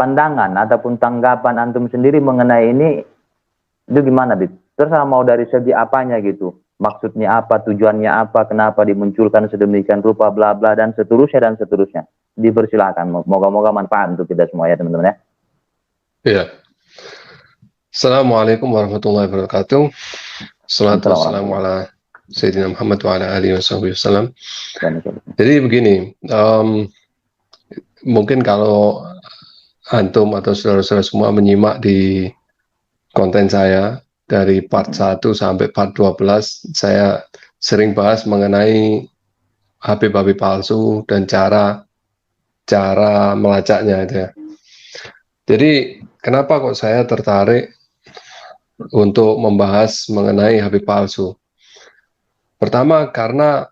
pandangan ataupun tanggapan antum sendiri mengenai ini itu gimana, Bib? Terus mau dari segi apanya gitu? Maksudnya apa, tujuannya apa, kenapa dimunculkan sedemikian rupa, bla bla dan seterusnya dan seterusnya. Dipersilakan. Moga-moga manfaat untuk kita semua ya teman-teman ya. Iya. Assalamualaikum warahmatullahi wabarakatuh. Salatu wassalamu ala Sayyidina Muhammad wa ala alihi wasallam. Jadi begini, mungkin kalau antum atau saudara-saudara semua menyimak di konten saya dari part 1 sampai part 12, saya sering bahas mengenai Habib-habib palsu dan cara melacaknya itu ya. Jadi kenapa kok saya tertarik untuk membahas mengenai Habib palsu? Pertama, karena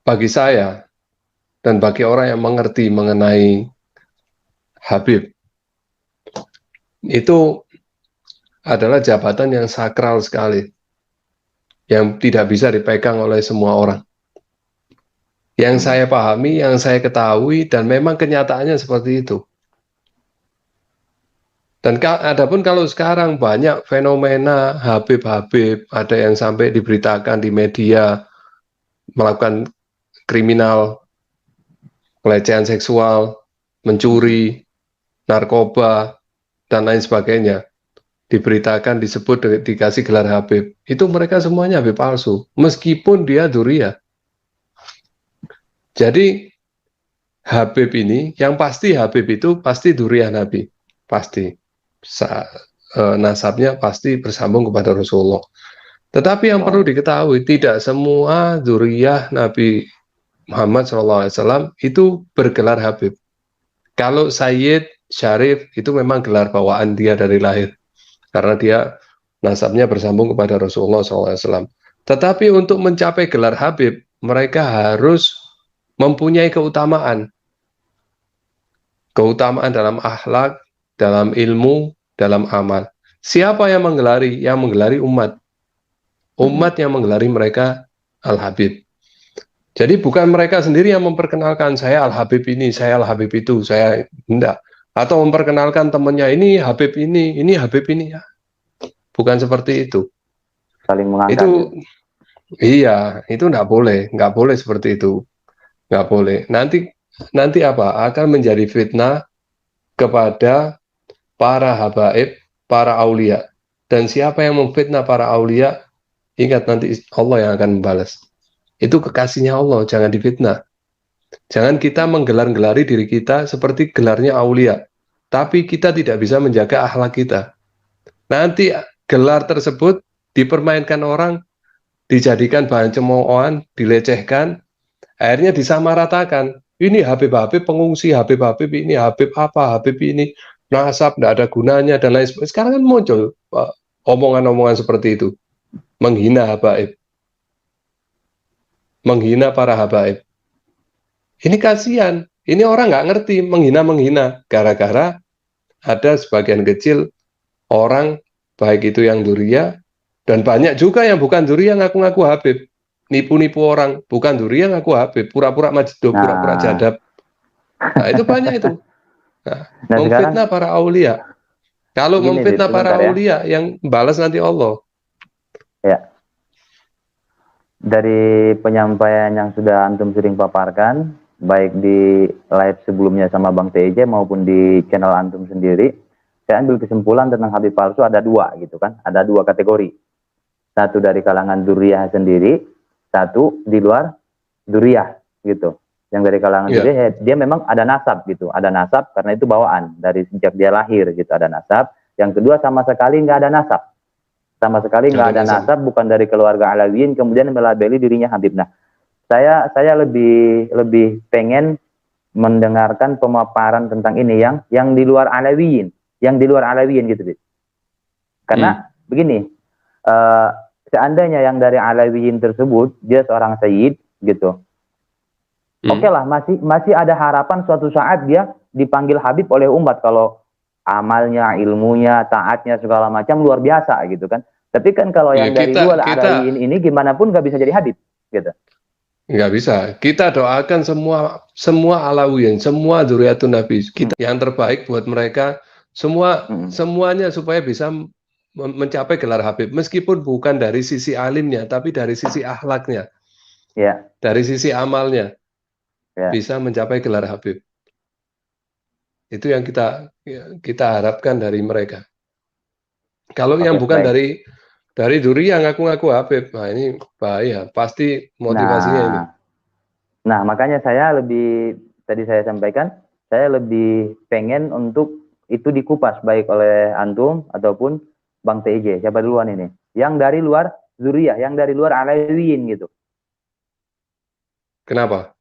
bagi saya dan bagi orang yang mengerti mengenai Habib, itu adalah jabatan yang sakral sekali, yang tidak bisa dipegang oleh semua orang. Yang saya pahami, yang saya ketahui, dan memang kenyataannya seperti itu. Dan adapun kalau sekarang banyak fenomena Habib-habib, ada yang sampai diberitakan di media melakukan kriminal, pelecehan seksual, mencuri, narkoba, dan lain sebagainya. Diberitakan, disebut, dikasih gelar Habib. Itu mereka semuanya Habib palsu, meskipun dia dzurriyyah. Jadi Habib ini, yang pasti Habib itu pasti dzurriyyah Nabi, pasti. Nasabnya pasti bersambung kepada Rasulullah. Tetapi yang perlu diketahui, tidak semua dzurriyyah Nabi Muhammad SAW itu bergelar Habib. Kalau Sayyid, Syarif, itu memang gelar bawaan dia dari lahir, karena dia nasabnya bersambung kepada Rasulullah SAW. Tetapi untuk mencapai gelar Habib, mereka harus mempunyai keutamaan. Keutamaan dalam akhlak, dalam ilmu, dalam amal. Siapa yang menggelari? Yang menggelari umat. Umat yang menggelari mereka Al-Habib. Jadi bukan mereka sendiri yang memperkenalkan, saya Al-Habib ini, saya Al-Habib itu, saya enggak. Atau memperkenalkan temannya, ini Habib ini Habib ini. Ya. Bukan seperti itu. Saling mengangkat. Itu, iya, itu enggak boleh seperti itu. Enggak boleh. Nanti apa? Akan menjadi fitnah kepada para habaib, para aulia. Dan siapa yang memfitnah para aulia, ingat nanti Allah yang akan membalas. Itu kekasihnya Allah, jangan difitnah. Jangan kita menggelar-gelari diri kita seperti gelarnya aulia. Tapi kita tidak bisa menjaga akhlak kita. Nanti gelar tersebut dipermainkan orang, dijadikan bahan cemoohan, dilecehkan, akhirnya disamaratakan. Ini Habib-habib pengungsi, Habib-habib ini, Habib apa, Habib ini, nasab, tidak ada gunanya, dan lain sebagainya. Sekarang kan muncul omongan-omongan seperti itu. Menghina habaib. Menghina para habaib. Ini kasihan. Ini orang nggak ngerti menghina-menghina. Gara-gara ada sebagian kecil orang, baik itu yang dzurriyyah, dan banyak juga yang bukan dzurriyyah ngaku-ngaku Habib. Nipu-nipu orang, bukan dzurriyyah ngaku Habib, pura-pura majdub, pura-pura jadab. Nah, itu banyak itu. Nah, memfitnah para aulia. Kalau memfitnah para aulia, yang balas nanti Allah. Ya. Dari penyampaian yang sudah antum sering paparkan, baik di live sebelumnya sama Bang TJ maupun di channel antum sendiri, saya ambil kesimpulan tentang Habib palsu ada dua gitu kan, ada dua kategori. Satu dari kalangan dzurriyyah sendiri, satu di luar dzurriyyah gitu. Yang dari kalangan dzurriyyah dia memang ada nasab gitu, ada nasab karena itu bawaan dari sejak dia lahir gitu, ada nasab. Yang kedua sama sekali nggak ada nasab. Sama sekali nggak ada nasab, bukan dari keluarga Alawiyin, kemudian melabeli dirinya Habib. Nah, saya lebih pengen mendengarkan pemaparan tentang ini yang di luar Alawiyin, gitu. Karena begini, seandainya yang dari Alawiyin tersebut dia seorang sayyid gitu, oke lah, masih ada harapan suatu saat dia dipanggil Habib oleh umat kalau amalnya, ilmunya, taatnya segala macam luar biasa gitu kan. Tapi kan kalau yang dari luar Alawiyin ini gimana pun nggak bisa jadi Habib gitu. Nggak bisa. Kita doakan semua Alawiyin, semua Dzurriyyatun Nabi, kita yang terbaik buat mereka, Mm-mm. semuanya supaya bisa mencapai gelar Habib, meskipun bukan dari sisi alimnya, tapi dari sisi akhlaknya, Ya, dari sisi amalnya, ya. bisa mencapai gelar Habib. Itu yang kita harapkan dari mereka. Kalau yang Oke, bukan baik. dari Duri yang ngaku-ngaku Habib, nah ini bahaya. Pasti motivasinya ini. Nah, makanya saya lebih, tadi saya sampaikan, saya lebih pengen untuk itu dikupas baik oleh antum ataupun Bang TJ. Siapa duluan ini? Yang dari luar Zuriyah, yang dari luar Alawiyin gitu. Kenapa?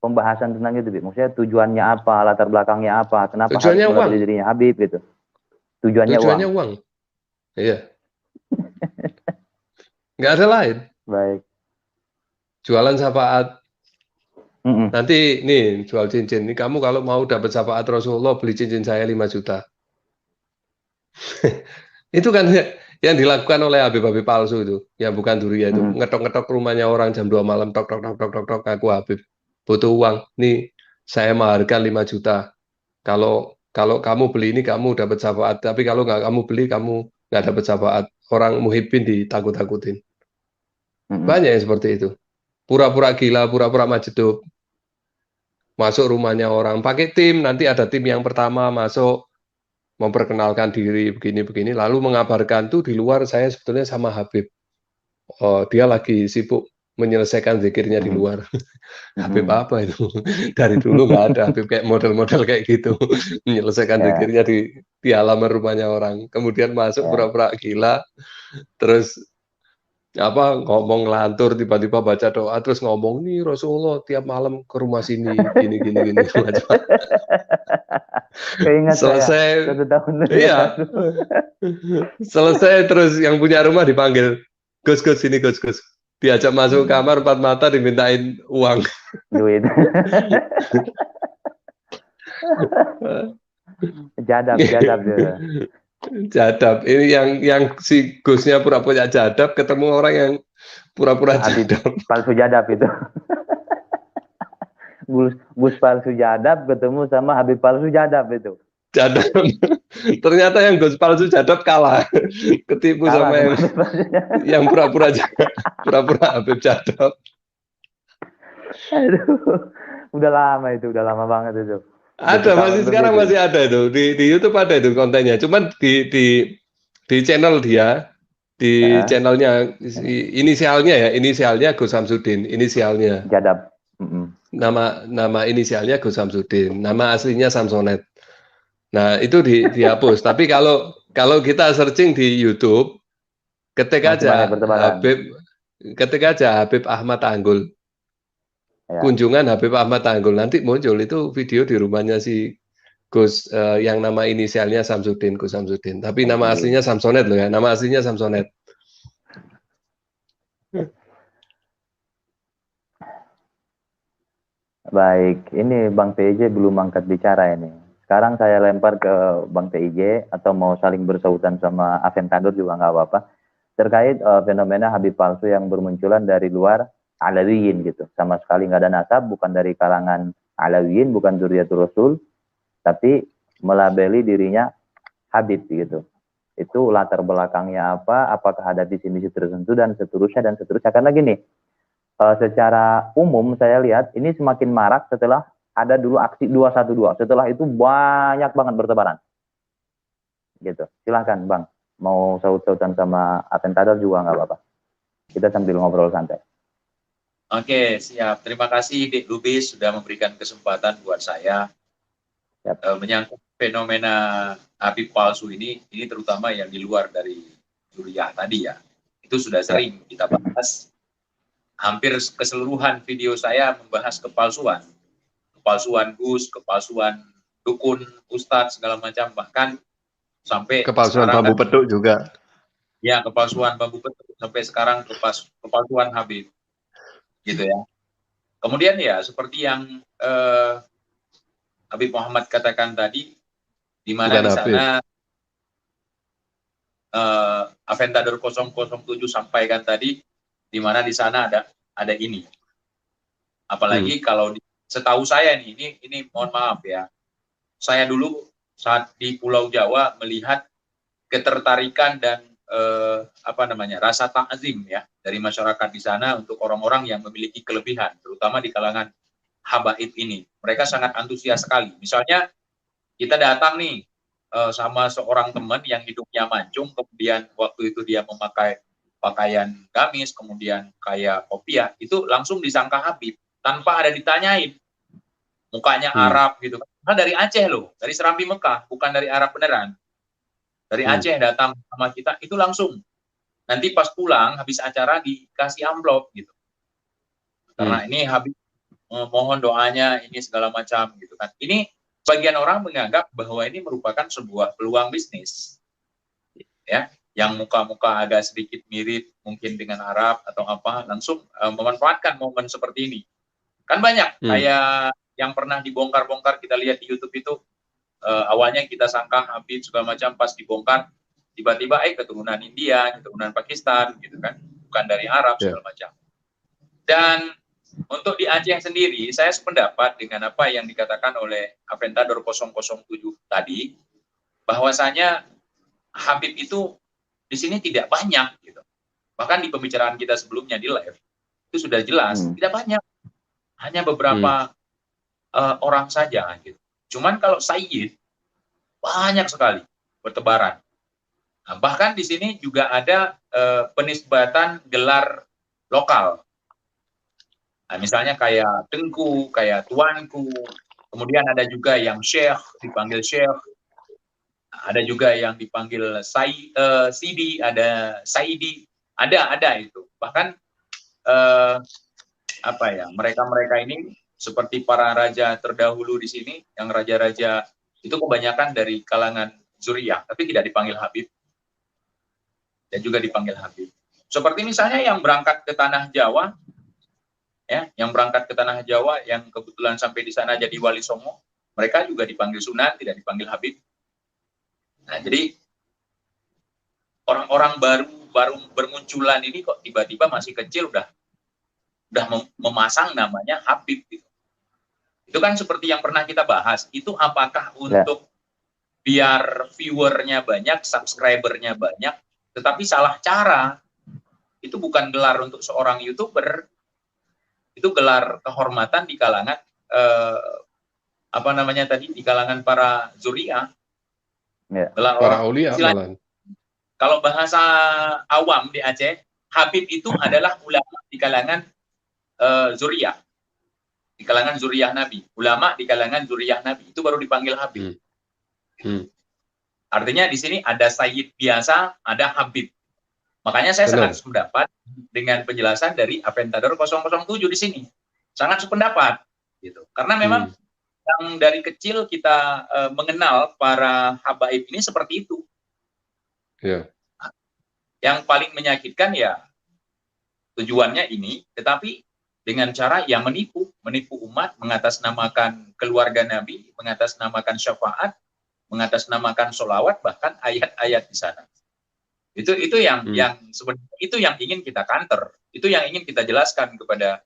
Pembahasan tentang itu, Bib. Maksudnya tujuannya apa, latar belakangnya apa, kenapa harus Tujuannya uang. melabeli dirinya Habib gitu. Tujuannya uang. Tujuannya uang. Iya. Nggak ada lain. Baik. Jualan syafaat. Mm-mm. Nanti nih jual cincin. Ini kamu kalau mau dapat syafaat Rasulullah beli cincin saya 5 juta. Itu kan yang dilakukan oleh Habib-Habib palsu itu. Yang bukan Duriyah itu. Mm-mm. Ngetok-ngetok rumahnya orang jam 2 malam. Tok, tok, tok, tok, tok, tok. Aku Habib. Butuh uang. Nih saya maharkan 5 juta. Kalau kamu beli ini kamu dapat syafaat. Tapi kalau nggak kamu beli kamu nggak dapat syafaat. Orang muhibbin ditakut-takutin. Mm-mm. Banyak yang seperti itu. Pura-pura gila, pura-pura majeduk. Masuk rumahnya orang, pakai tim, nanti ada tim yang pertama masuk, memperkenalkan diri, begini-begini, lalu mengabarkan tuh di luar saya sebetulnya sama Habib. Oh, dia lagi sibuk menyelesaikan zikirnya di Mm-mm. luar. Habib Mm-mm. apa itu? Dari dulu nggak ada Habib kayak model-model kayak gitu. Menyelesaikan Ya, zikirnya di halaman rumahnya orang. Kemudian masuk ya. pura-pura gila, terus apa ngomong ngelantur tiba-tiba baca doa terus ngomong nih Rasulullah tiap malam ke rumah sini gini gini gini macam Keingat saya selesai 1 tahun lebih yang iya lalu. selesai terus yang punya rumah dipanggil Gus Gus sini Gus Gus diajak masuk Mm-mm. kamar empat mata dimintain uang. Duit. Jadab, jadab dia. Jadab ini yang si Gusnya pura-pura jadab ketemu orang yang pura-pura Habib jadab. palsu jadab itu. Gus palsu jadab ketemu sama Habib palsu jadab itu. Jadab ternyata yang Gus palsu jadab kalah ketipu Kalah sama sama Habib palsu jadab. yang pura-pura pura-pura Habib jadab. Aduh, udah lama banget itu. Udah Ada setahun masih lebih sekarang itu. masih ada itu di YouTube ada itu kontennya. Cuman di channel dia di Heeh, channelnya inisialnya Gus Samsudin inisialnya jadab. Mm-mm. nama inisialnya Gus Samsudin nama aslinya Samsonet. Nah itu dihapus. Tapi kalau kalau kita searching di YouTube ketik Masih banyak aja bertebaran. Habib Ahmad Tanggul Ya. kunjungan Habib Ahmad Tanggul nanti muncul itu video di rumahnya si Gus yang nama inisialnya Samsudin, Gus Samsudin. Tapi nama aslinya Samsudin. Samsonet loh ya. Nama aslinya Samsonet. Baik, ini Bang TJ belum angkat bicara ini. Sekarang saya lempar ke Bang TJ atau mau saling bersautan sama Aventador juga nggak apa-apa. Terkait fenomena Habib palsu yang bermunculan dari luar Alawiyin gitu. Sama sekali nggak ada nasab, bukan dari kalangan Alawiyin, bukan Dzurriyyatul Rasul, tapi melabeli dirinya Habib gitu. Itu latar belakangnya apa, apakah ada visi misi tertentu dan seterusnya dan seterusnya. Karena gini, secara umum saya lihat ini semakin marak setelah ada dulu aksi 212. Setelah itu banyak banget bertebaran. Gitu. Silahkan Bang, mau saut-sautan sama Aventador juga nggak apa-apa. Kita sambil ngobrol santai. Oke, siap. Terima kasih Dik Lubis sudah memberikan kesempatan buat saya menyangkut fenomena Habib palsu ini terutama yang di luar dari Dzurriyyah tadi ya. Itu sudah sering kita bahas. Hampir keseluruhan video saya membahas kepalsuan. Kepalsuan Gus, kepalsuan dukun, ustadz, segala macam. Bahkan sampai Kepalsuan sekarang bambu kan, petuk juga. ya kepalsuan bambu petuk, sampai sekarang kepalsuan Habib. Gitu ya. Kemudian ya seperti yang Habib Muhammad katakan tadi, di mana di sana Aventador 007 sampaikan tadi, di mana di sana ada ini Apalagi kalau setahu saya nih, ini mohon maaf ya, saya dulu saat di Pulau Jawa melihat ketertarikan dan rasa takzim ya dari masyarakat di sana untuk orang-orang yang memiliki kelebihan, terutama di kalangan habaib ini. Mereka sangat antusias sekali. Misalnya kita datang nih sama seorang teman yang hidupnya mancung, kemudian waktu itu dia memakai pakaian gamis, kemudian kayak kopiah, itu langsung disangka Habib tanpa ada ditanyain. Mukanya Arab gitu kan. Nah, dari Aceh loh, dari Serambi Mekah, bukan dari Arab beneran. Dari Aceh datang sama kita, itu langsung. Nanti pas pulang, habis acara dikasih amplop gitu. Karena ini Habib mohon doanya, ini segala macam gitu kan. Ini sebagian orang menganggap bahwa ini merupakan sebuah peluang bisnis. Ya, yang muka-muka agak sedikit mirip mungkin dengan Arab atau apa, langsung memanfaatkan momen seperti ini. Kan banyak kayak yang pernah dibongkar-bongkar kita lihat di YouTube itu, awalnya kita sangka Habib segala macam, pas dibongkar tiba-tiba keturunan India, keturunan Pakistan gitu kan, bukan dari Arab segala macam. Dan untuk di Aceh sendiri, saya sependapat dengan apa yang dikatakan oleh Aventador 007 tadi, bahwasanya Habib itu di sini tidak banyak gitu. Bahkan di pembicaraan kita sebelumnya di live itu sudah jelas tidak banyak, hanya beberapa orang saja gitu. Cuman kalau Sayyid banyak sekali bertebaran. Nah, bahkan di sini juga ada penisbatan gelar lokal. Nah, misalnya kayak Tengku, kayak Tuanku, kemudian ada juga yang Syekh, dipanggil Syekh, ada juga yang dipanggil Sidi, ada Saidi, ada itu. Bahkan mereka ini seperti para raja terdahulu di sini, yang raja-raja itu kebanyakan dari kalangan Zuriyah, tapi tidak dipanggil Habib, dan juga dipanggil Habib. Seperti misalnya yang berangkat ke tanah Jawa, ya, yang berangkat ke tanah Jawa, yang kebetulan sampai di sana jadi wali songo, mereka juga dipanggil Sunan, tidak dipanggil Habib. Nah, jadi orang-orang baru bermunculan ini kok tiba-tiba masih kecil udah memasang namanya Habib gitu. Itu kan seperti yang pernah kita bahas, itu apakah untuk biar viewernya banyak, subscribernya banyak, tetapi salah cara. Itu bukan gelar untuk seorang YouTuber, itu gelar kehormatan di kalangan di kalangan para Zuriyah. Gelar para aulia malah. Kalau bahasa awam di Aceh, Habib itu adalah ulama di kalangan Zuriyah, di kalangan Zuriyah Nabi. Ulama di kalangan Zuriyah Nabi itu baru dipanggil Habib. Artinya di sini ada Sayyid biasa, ada Habib. Makanya saya sangat sependapat dengan penjelasan dari Aventador 007 di sini. Sangat sependapat gitu. Karena memang yang dari kecil kita mengenal para habaib ini seperti itu. Yang paling menyakitkan ya tujuannya ini, tetapi dengan cara yang menipu umat, mengatasnamakan keluarga Nabi, mengatasnamakan syafaat, mengatasnamakan sholawat, bahkan ayat-ayat di sana. Itu yang sebenarnya itu yang ingin kita counter, itu yang ingin kita jelaskan kepada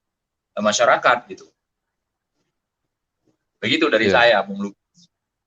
masyarakat gitu. Begitu dari saya, Bung Luki.